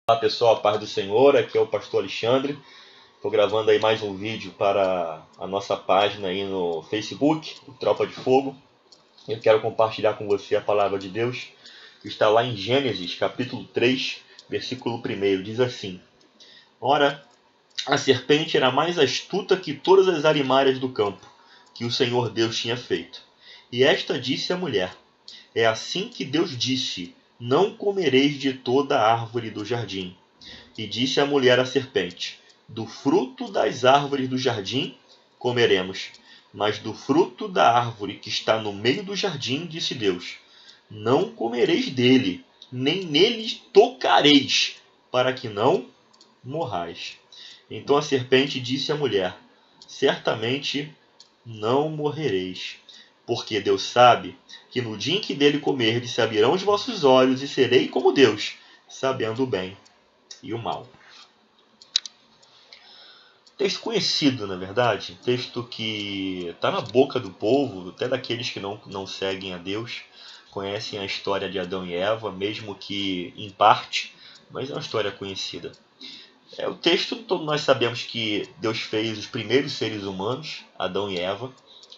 Olá pessoal, a paz do Senhor, aqui é o pastor Alexandre. Estou gravando aí mais um vídeo para a nossa página aí no Facebook, o Tropa de Fogo. Eu quero compartilhar com você a palavra de Deus, que está lá em Gênesis, capítulo 3, versículo 1. Diz assim: Ora, a serpente era mais astuta que todas as arimárias do campo, que o Senhor Deus tinha feito. E esta disse à mulher: É assim que Deus disse: Não comereis de toda a árvore do jardim. E disse a mulher à serpente: Do fruto das árvores do jardim comeremos, mas do fruto da árvore que está no meio do jardim, disse Deus: Não comereis dele, nem nele tocareis, para que não morrais. Então a serpente disse à mulher: Certamente não morrereis, porque Deus sabe que no dia em que dele comerdes se abrirão os vossos olhos e serei como Deus, sabendo o bem e o mal. Texto conhecido, na verdade, texto que está na boca do povo, até daqueles que não seguem a Deus, conhecem a história de Adão e Eva, mesmo que em parte, mas é uma história conhecida. O texto, todos nós sabemos que Deus fez os primeiros seres humanos, Adão e Eva.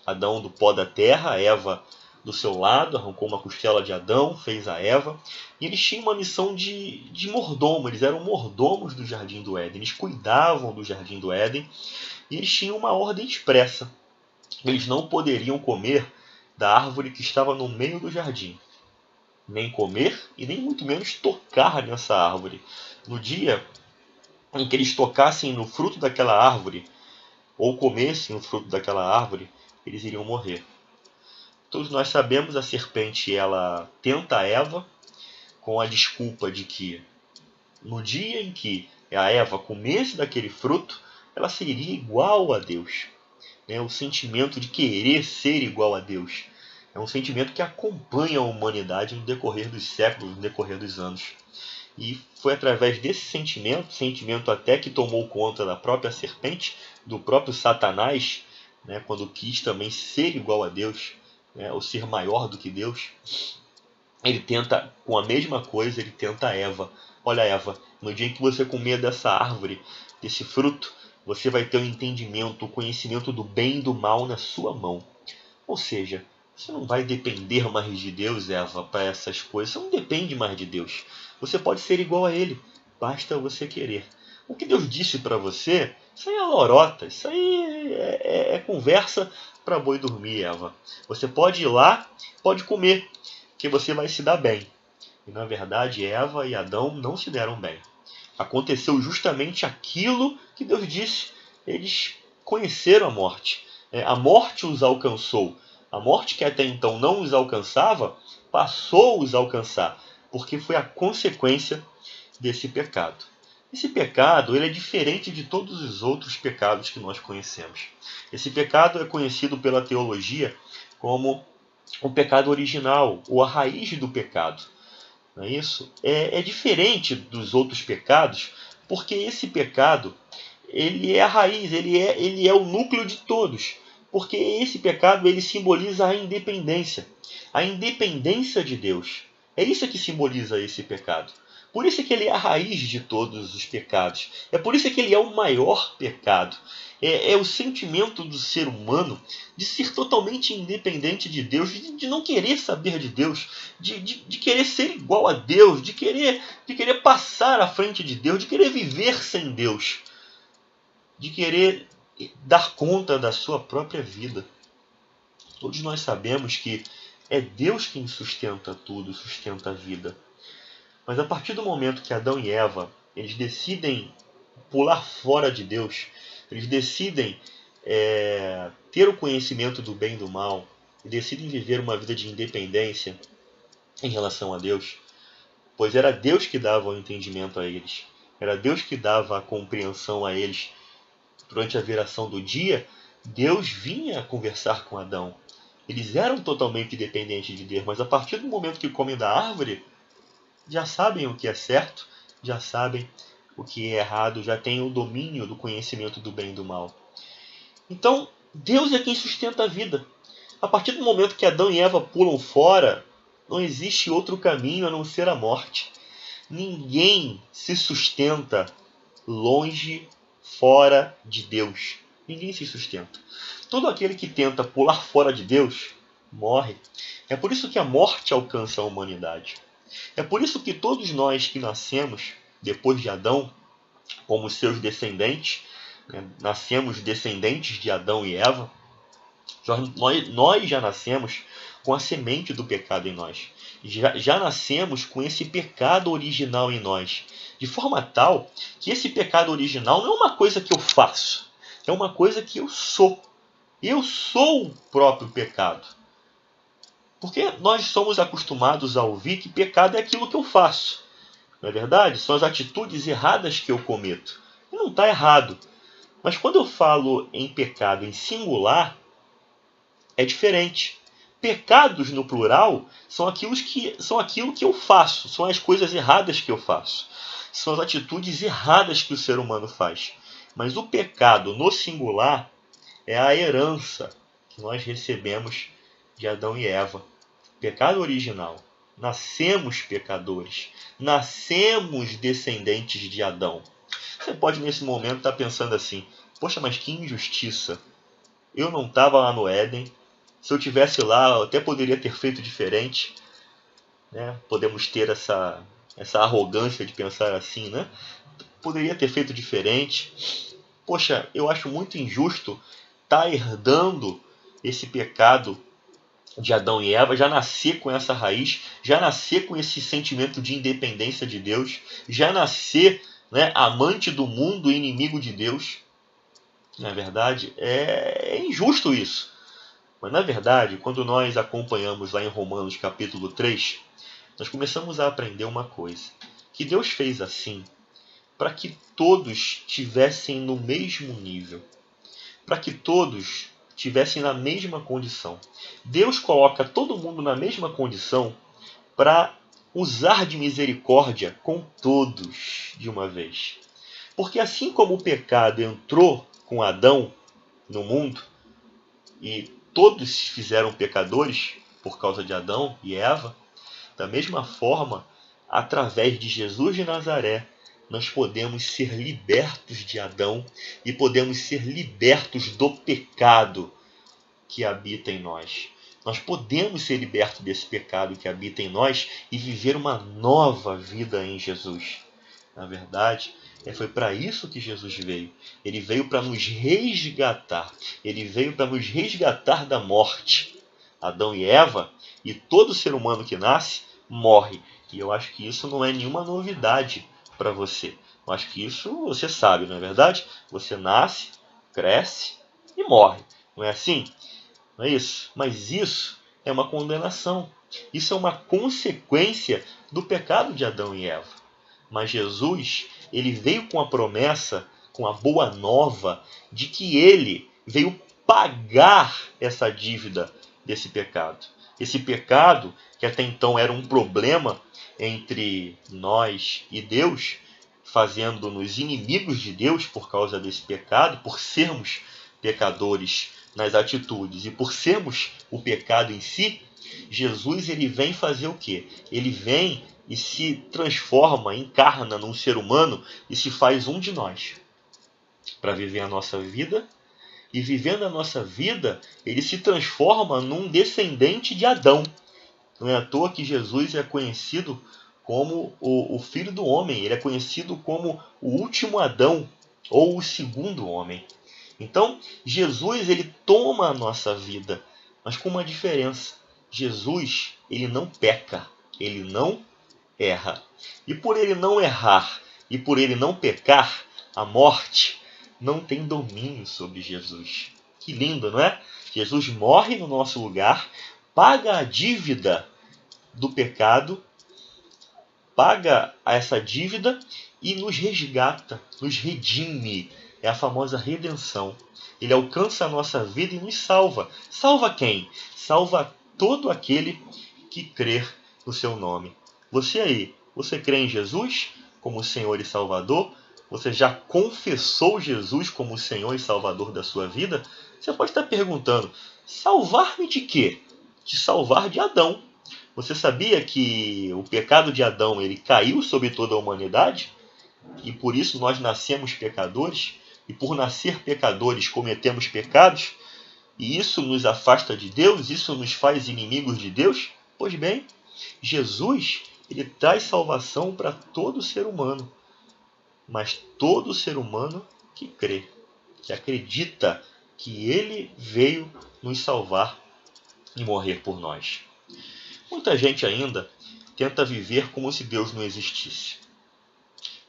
Adão do pó da terra, Eva do seu lado, arrancou uma costela de Adão, fez a Eva. E eles tinham uma missão de mordomo, eles eram mordomos do Jardim do Éden, eles cuidavam do Jardim do Éden. E eles tinham uma ordem expressa: eles não poderiam comer da árvore que estava no meio do jardim. Nem comer e nem muito menos tocar nessa árvore. No dia em que eles tocassem no fruto daquela árvore, ou comessem o fruto daquela árvore, eles iriam morrer. Todos nós sabemos, a serpente ela tenta a Eva com a desculpa de que no dia em que a Eva comesse daquele fruto, ela seria igual a Deus. O sentimento de querer ser igual a Deus é um sentimento que acompanha a humanidade no decorrer dos séculos, no decorrer dos anos. E foi através desse sentimento até que tomou conta da própria serpente, do próprio Satanás, quando quis também ser igual a Deus, ou ser maior do que Deus. Ele tenta, com a mesma coisa, ele tenta a Eva. Olha, Eva, no dia em que você comer dessa árvore, desse fruto, você vai ter o entendimento, o conhecimento do bem e do mal na sua mão. Ou seja, você não vai depender mais de Deus, Eva, para essas coisas. Você não depende mais de Deus. Você pode ser igual a Ele. Basta você querer. O que Deus disse para você, isso aí é lorota. Isso aí é conversa para boi dormir, Eva. Você pode ir lá, pode comer, que você vai se dar bem. E na verdade, Eva e Adão não se deram bem. Aconteceu justamente aquilo que Deus disse. Eles conheceram a morte. A morte os alcançou. A morte que até então não os alcançava, passou a os alcançar, porque foi a consequência desse pecado. Esse pecado ele é diferente de todos os outros pecados que nós conhecemos. Esse pecado é conhecido pela teologia como o pecado original, ou a raiz do pecado. Não é isso? É diferente dos outros pecados, porque esse pecado ele é a raiz, ele é o núcleo de todos. Porque esse pecado ele simboliza a independência de Deus. É isso que simboliza esse pecado. Por isso que ele é a raiz de todos os pecados. É por isso que ele é o maior pecado. É o sentimento do ser humano de ser totalmente independente de Deus, de não querer saber de Deus, de querer ser igual a Deus, de querer passar à frente de Deus, de querer viver sem Deus, de querer dar conta da sua própria vida. Todos nós sabemos que é Deus quem sustenta tudo, sustenta a vida. Mas a partir do momento que Adão e Eva eles decidem pular fora de Deus, eles decidem ter o conhecimento do bem e do mal, e decidem viver uma vida de independência em relação a Deus, pois era Deus que dava o entendimento a eles, era Deus que dava a compreensão a eles. Durante a viração do dia, Deus vinha conversar com Adão. Eles eram totalmente dependentes de Deus, mas a partir do momento que comem da árvore, já sabem o que é certo, já sabem o que é errado, já têm o domínio do conhecimento do bem e do mal. Então, Deus é quem sustenta a vida. A partir do momento que Adão e Eva pulam fora, não existe outro caminho a não ser a morte. Ninguém se sustenta longe, fora de Deus. Ninguém se sustenta. Todo aquele que tenta pular fora de Deus, morre. É por isso que a morte alcança a humanidade. É por isso que todos nós que nascemos depois de Adão, como seus descendentes, né, nascemos descendentes de Adão e Eva, nós já nascemos com a semente do pecado em nós. Já nascemos com esse pecado original em nós. De forma tal que esse pecado original não é uma coisa que eu faço, é uma coisa que eu sou. Eu sou o próprio pecado. Porque nós somos acostumados a ouvir que pecado é aquilo que eu faço. Não é verdade? São as atitudes erradas que eu cometo. E não está errado. Mas quando eu falo em pecado em singular, é diferente. Pecados no plural são aquilo que eu faço, são as coisas erradas que eu faço. São as atitudes erradas que o ser humano faz. Mas o pecado no singular é a herança que nós recebemos de Adão e Eva. Pecado original. Nascemos pecadores. Nascemos descendentes de Adão. Você pode nesse momento estar pensando assim: poxa, mas que injustiça. Eu não estava lá no Éden. Se eu tivesse lá, eu até poderia ter feito diferente. Né? Podemos ter essa arrogância de pensar assim, né? Poderia ter feito diferente. Poxa, eu acho muito injusto estar herdando esse pecado de Adão e Eva, já nascer com essa raiz, já nascer com esse sentimento de independência de Deus, já nascer, né, amante do mundo e inimigo de Deus. Na verdade, é injusto isso. Mas na verdade, quando nós acompanhamos lá em Romanos capítulo 3, nós começamos a aprender uma coisa. Que Deus fez assim para que todos estivessem no mesmo nível. Para que todos estivessem na mesma condição. Deus coloca todo mundo na mesma condição para usar de misericórdia com todos de uma vez. Porque assim como o pecado entrou com Adão no mundo, e todos se fizeram pecadores por causa de Adão e Eva, da mesma forma, através de Jesus de Nazaré, nós podemos ser libertos de Adão e podemos ser libertos do pecado que habita em nós. Nós podemos ser libertos desse pecado que habita em nós e viver uma nova vida em Jesus. Na verdade, foi para isso que Jesus veio. Ele veio para nos resgatar. Ele veio para nos resgatar da morte. Adão e Eva e todo ser humano que nasce morre. E eu acho que isso não é nenhuma novidade para você. Eu acho que isso você sabe, não é verdade? Você nasce, cresce e morre. Não é assim? Não é isso? Mas isso é uma condenação. Isso é uma consequência do pecado de Adão e Eva. Mas Jesus, ele veio com a promessa, com a boa nova, de que ele veio pagar essa dívida desse pecado. Esse pecado, que até então era um problema entre nós e Deus, fazendo-nos inimigos de Deus por causa desse pecado, por sermos pecadores nas atitudes e por sermos o pecado em si, Jesus ele vem fazer o quê? Ele vem e se transforma, encarna num ser humano e se faz um de nós para viver a nossa vida. E vivendo a nossa vida, ele se transforma num descendente de Adão. Não é à toa que Jesus é conhecido como o Filho do Homem. Ele é conhecido como o último Adão, ou o segundo homem. Então, Jesus ele toma a nossa vida, mas com uma diferença. Jesus ele não peca, ele não erra. E por ele não errar e por ele não pecar, a morte não tem domínio sobre Jesus. Que lindo, não é? Jesus morre no nosso lugar, paga a dívida do pecado, paga essa dívida e nos resgata, nos redime. É a famosa redenção. Ele alcança a nossa vida e nos salva. Salva quem? Salva todo aquele que crer no seu nome. Você aí, você crê em Jesus como Senhor e Salvador? Você já confessou Jesus como o Senhor e Salvador da sua vida? Você pode estar perguntando, salvar-me de quê? De salvar de Adão. Você sabia que o pecado de Adão ele caiu sobre toda a humanidade? E por isso nós nascemos pecadores? E por nascer pecadores cometemos pecados? E isso nos afasta de Deus? Isso nos faz inimigos de Deus? Pois bem, Jesus ele traz salvação para todo ser humano. Mas todo ser humano que crê, que acredita que ele veio nos salvar e morrer por nós. Muita gente ainda tenta viver como se Deus não existisse.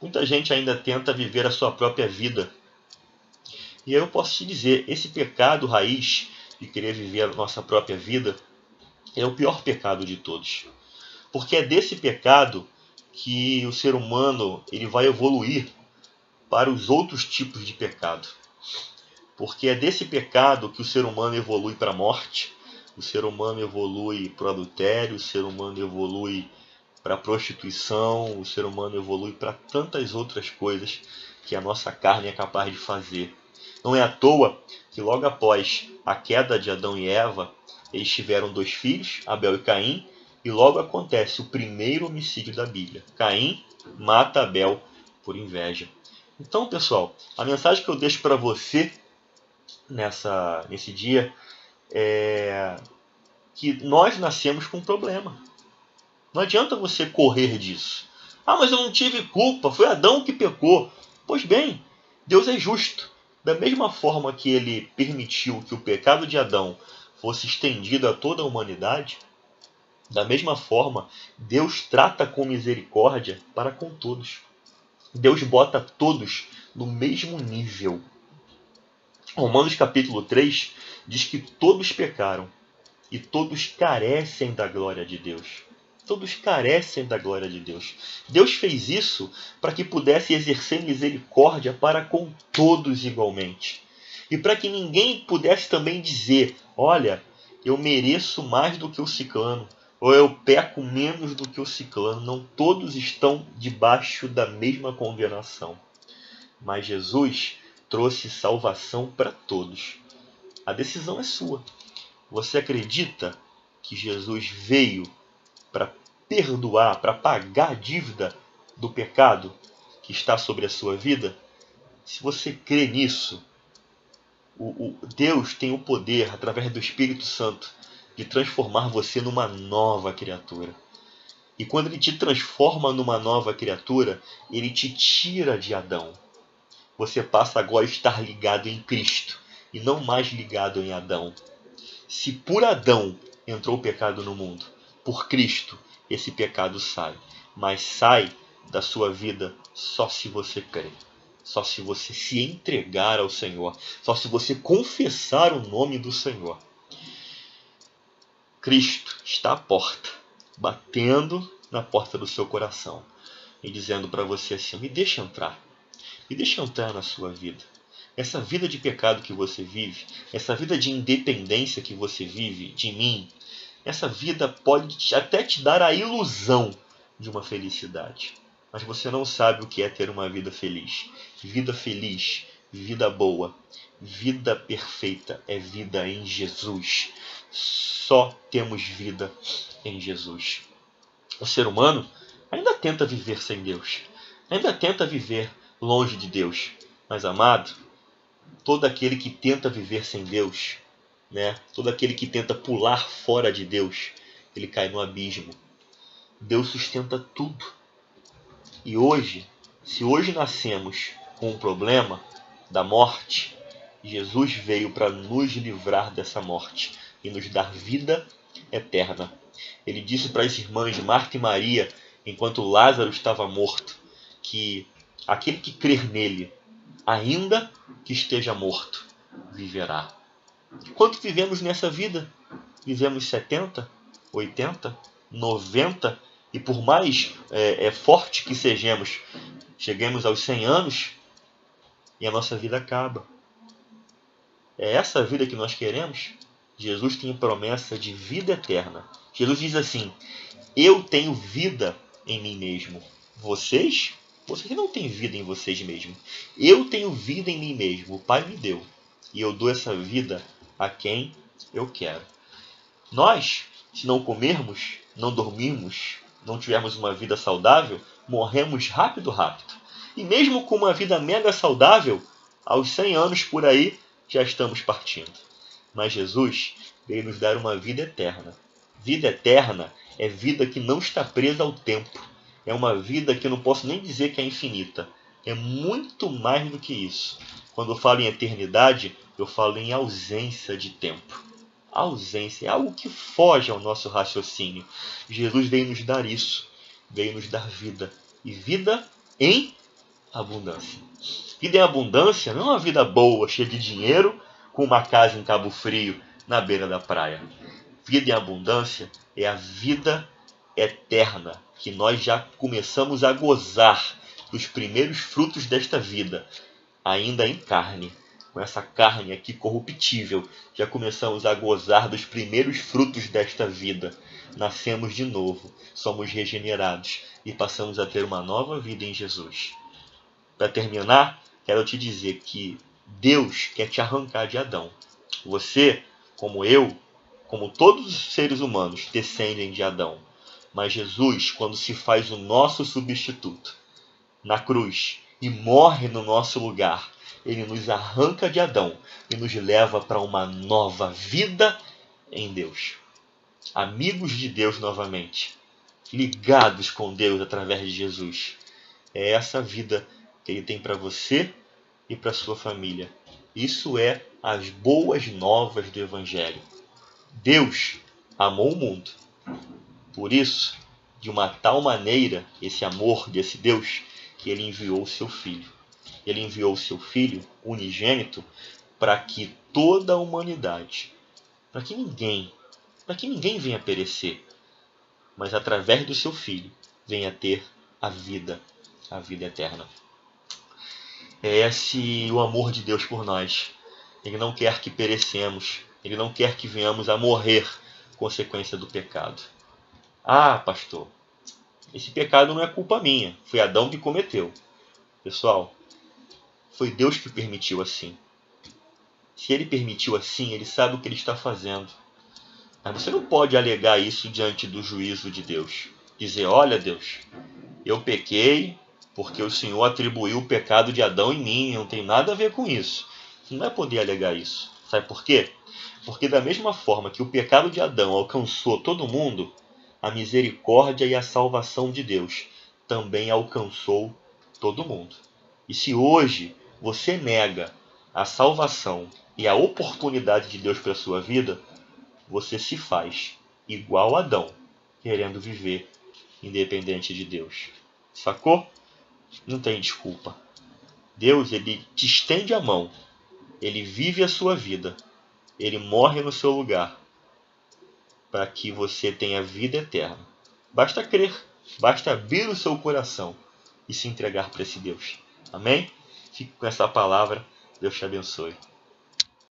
Muita gente ainda tenta viver a sua própria vida. E eu posso te dizer, esse pecado raiz de querer viver a nossa própria vida é o pior pecado de todos. Porque é desse pecado que o ser humano ele vai evoluir para os outros tipos de pecado. Porque é desse pecado que o ser humano evolui para a morte, o ser humano evolui para o adultério, o ser humano evolui para a prostituição, o ser humano evolui para tantas outras coisas que a nossa carne é capaz de fazer. Não é à toa que logo após a queda de Adão e Eva, eles tiveram 2 filhos, Abel e Caim, e logo acontece o primeiro homicídio da Bíblia. Caim mata Abel por inveja. Então, pessoal, a mensagem que eu deixo para você nesse dia é que nós nascemos com um problema. Não adianta você correr disso. Ah, mas eu não tive culpa, foi Adão que pecou. Pois bem, Deus é justo. Da mesma forma que ele permitiu que o pecado de Adão fosse estendido a toda a humanidade, da mesma forma, Deus trata com misericórdia para com todos. Deus bota todos no mesmo nível. Romanos capítulo 3 diz que todos pecaram e todos carecem da glória de Deus. Todos carecem da glória de Deus. Deus fez isso para que pudesse exercer misericórdia para com todos igualmente. E para que ninguém pudesse também dizer, olha, eu mereço mais do que o ciclano, ou eu peco menos do que o ciclano. Não, todos estão debaixo da mesma condenação. Mas Jesus trouxe salvação para todos. A decisão é sua. Você acredita que Jesus veio para perdoar, para pagar a dívida do pecado que está sobre a sua vida? Se você crê nisso, Deus tem o poder, através do Espírito Santo, de transformar você numa nova criatura. E quando Ele te transforma numa nova criatura, Ele te tira de Adão. Você passa agora a estar ligado em Cristo e não mais ligado em Adão. Se por Adão entrou o pecado no mundo, por Cristo esse pecado sai. Mas sai da sua vida só se você crer. Só se você se entregar ao Senhor. Só se você confessar o nome do Senhor. Cristo está à porta, batendo na porta do seu coração e dizendo para você assim, me deixa entrar. Me deixa entrar na sua vida. Essa vida de pecado que você vive, essa vida de independência que você vive de mim, essa vida pode até te dar a ilusão de uma felicidade. Mas você não sabe o que é ter uma vida feliz. Vida feliz, vida boa, vida perfeita é vida em Jesus. Só temos vida em Jesus. O ser humano ainda tenta viver sem Deus. Ainda tenta viver longe de Deus. Mas, amado, todo aquele que tenta viver sem Deus, todo aquele que tenta pular fora de Deus, ele cai no abismo. Deus sustenta tudo. E hoje, se hoje nascemos com o problema da morte, Jesus veio para nos livrar dessa morte e nos dar vida eterna. Ele disse para as irmãs Marta e Maria, enquanto Lázaro estava morto, que aquele que crer nele, ainda que esteja morto, viverá. Quanto vivemos nessa vida? Vivemos 70, 80, 90, e por mais forte que sejamos, chegamos aos 100 anos e a nossa vida acaba. É essa vida que nós queremos? Jesus tem promessa de vida eterna. Jesus diz assim, eu tenho vida em mim mesmo. Vocês não têm vida em vocês mesmos. Eu tenho vida em mim mesmo. O Pai me deu. E eu dou essa vida a quem eu quero. Nós, se não comermos, não dormirmos, não tivermos uma vida saudável, morremos rápido. E mesmo com uma vida mega saudável, aos 100 anos por aí, já estamos partindo. Mas Jesus veio nos dar uma vida eterna. Vida eterna é vida que não está presa ao tempo. É uma vida que eu não posso nem dizer que é infinita. É muito mais do que isso. Quando eu falo em eternidade, eu falo em ausência de tempo. Ausência é algo que foge ao nosso raciocínio. Jesus veio nos dar isso. Veio nos dar vida. E vida em abundância. Vida em abundância não é uma vida boa, cheia de dinheiro, com uma casa em Cabo Frio, na beira da praia. Vida em abundância é a vida eterna, que nós já começamos a gozar dos primeiros frutos desta vida, ainda em carne. Com essa carne aqui corruptível, já começamos a gozar dos primeiros frutos desta vida. Nascemos de novo, somos regenerados e passamos a ter uma nova vida em Jesus. Para terminar, quero te dizer que Deus quer te arrancar de Adão. Você, como eu, como todos os seres humanos, descendem de Adão. Mas Jesus, quando se faz o nosso substituto na cruz e morre no nosso lugar, ele nos arranca de Adão e nos leva para uma nova vida em Deus. Amigos de Deus novamente, ligados com Deus através de Jesus. É essa vida que ele tem para você e para sua família. Isso é as boas novas do Evangelho. Deus amou o mundo. Por isso, de uma tal maneira, esse amor desse Deus, que ele enviou o seu Filho. Ele enviou o seu Filho unigênito para que toda a humanidade, para que ninguém venha perecer, mas através do seu Filho venha ter a vida eterna. É esse o amor de Deus por nós. Ele não quer que perecemos. Ele não quer que venhamos a morrer consequência do pecado. Ah, pastor, esse pecado não é culpa minha. Foi Adão que cometeu. Pessoal, foi Deus que permitiu assim. Se ele permitiu assim, ele sabe o que ele está fazendo. Mas você não pode alegar isso diante do juízo de Deus. Dizer, olha Deus, eu pequei porque o Senhor atribuiu o pecado de Adão em mim, não tem nada a ver com isso. Você não vai poder alegar isso. Sabe por quê? Porque da mesma forma que o pecado de Adão alcançou todo mundo, a misericórdia e a salvação de Deus também alcançou todo mundo. E se hoje você nega a salvação e a oportunidade de Deus para a sua vida, você se faz igual a Adão, querendo viver independente de Deus. Sacou? Não tem desculpa. Deus, ele te estende a mão. Ele vive a sua vida. Ele morre no seu lugar para que você tenha vida eterna. Basta crer. Basta abrir o seu coração e se entregar para esse Deus. Amém? Fique com essa palavra. Deus te abençoe.